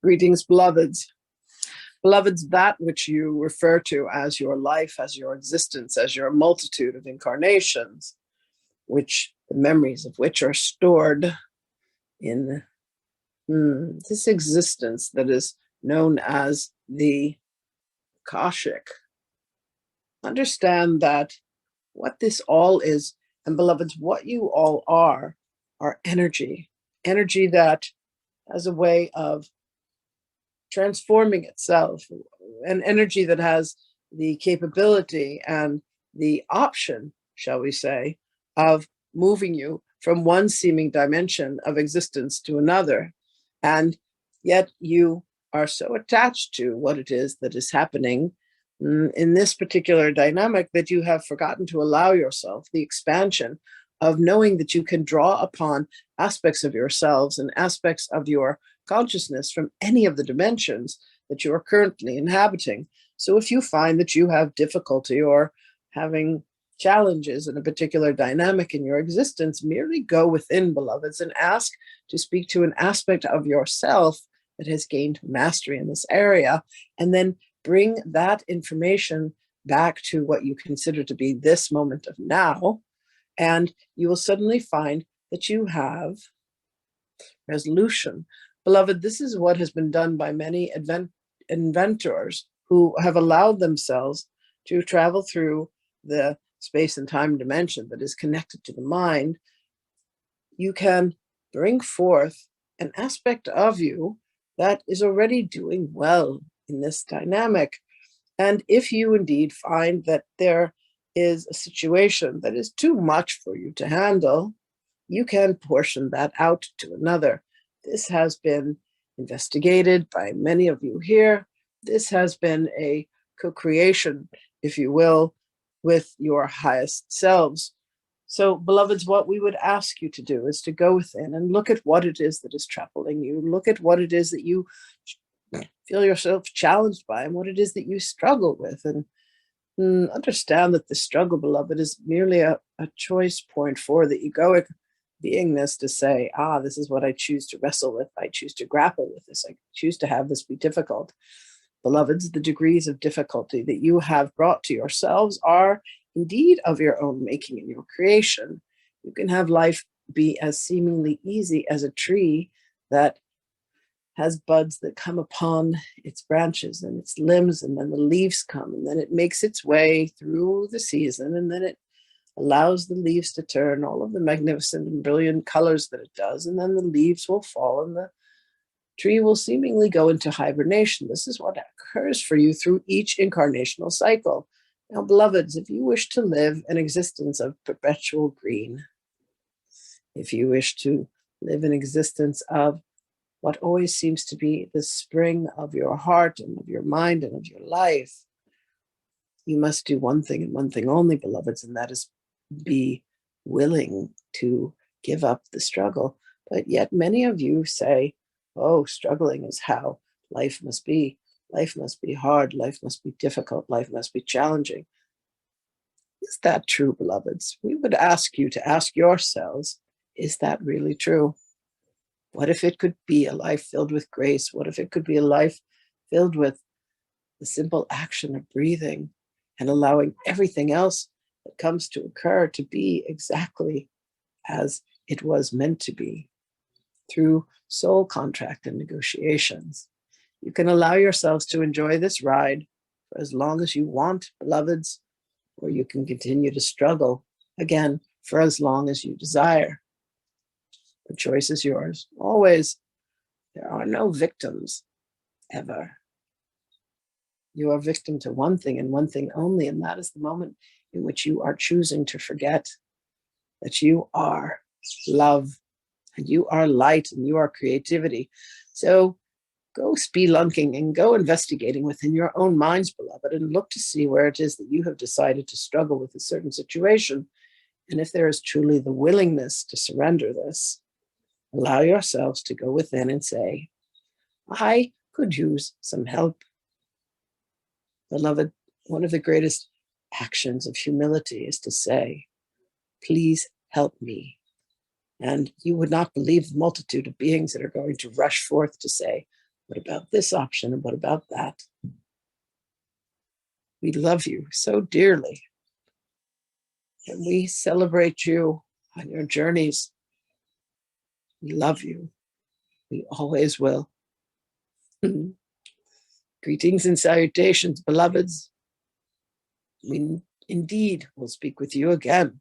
Greetings, beloveds. Beloveds, that which you refer to as your life, as your existence, as your multitude of incarnations, which the memories of which are stored in this existence that is known as the Akashic. Understand that what this all is, and beloveds, what you all are energy that has a way of transforming itself, an energy that has the capability and the option, shall we say, of moving you from one seeming dimension of existence to another. And yet you are so attached to what it is that is happening in this particular dynamic that you have forgotten to allow yourself the expansion of knowing that you can draw upon aspects of yourselves and aspects of your consciousness from any of the dimensions that you are currently inhabiting. So if you find that you have difficulty or having challenges in a particular dynamic in your existence, merely go within, beloveds, and ask to speak to an aspect of yourself that has gained mastery in this area, and then bring that information back to what you consider to be this moment of now, and you will suddenly find that you have resolution. Beloved, this is what has been done by many inventors who have allowed themselves to travel through the space and time dimension that is connected to the mind. You can bring forth an aspect of you that is already doing well in this dynamic. And if you indeed find that there is a situation that is too much for you to handle, you can portion that out to another. This has been investigated by many of you here. This has been a co-creation, if you will, with your highest selves. So, beloveds, what we would ask you to do is to go within and look at what it is that is troubling you. Look at what it is that you feel yourself challenged by and what it is that you struggle with. And understand that the struggle, beloved, is merely a choice point for the egoic beingness to say, this is what I choose to wrestle with. I choose to grapple with this. I choose to have this be difficult. Beloveds, the degrees of difficulty that you have brought to yourselves are indeed of your own making in your creation. You can have life be as seemingly easy as a tree that has buds that come upon its branches and its limbs, and then the leaves come, and then it makes its way through the season, and then it allows the leaves to turn all of the magnificent and brilliant colors that it does, and then the leaves will fall and the tree will seemingly go into hibernation. This is what occurs for you through each incarnational cycle. Now, beloveds, if you wish to live an existence of perpetual green, if you wish to live an existence of what always seems to be the spring of your heart and of your mind and of your life, you must do one thing and one thing only, beloveds, and that is be willing to give up the struggle. But yet many of you say, struggling is how life must be. Life must be hard. Life must be difficult. Life must be challenging. Is that true, beloveds? We would ask you to ask yourselves, is that really true? What if it could be a life filled with grace? What if it could be a life filled with the simple action of breathing and allowing everything else that comes to occur to be exactly as it was meant to be through soul contract and negotiations? You can allow yourselves to enjoy this ride for as long as you want, beloveds, or you can continue to struggle, again, for as long as you desire. The choice is yours. Always. There are no victims, ever. You are victim to one thing and one thing only, and that is the moment in which you are choosing to forget that you are love, and you are light, and you are creativity. So go spelunking and go investigating within your own minds, beloved, and look to see where it is that you have decided to struggle with a certain situation. And if there is truly the willingness to surrender this, allow yourselves to go within and say, I could use some help. Beloved, one of the greatest actions of humility is to say, please help me. And you would not believe the multitude of beings that are going to rush forth to say, What about this option? And what about that? We love you so dearly. And we celebrate you on your journeys. We love you. We always will. Greetings and salutations, beloveds. We indeed will speak with you again.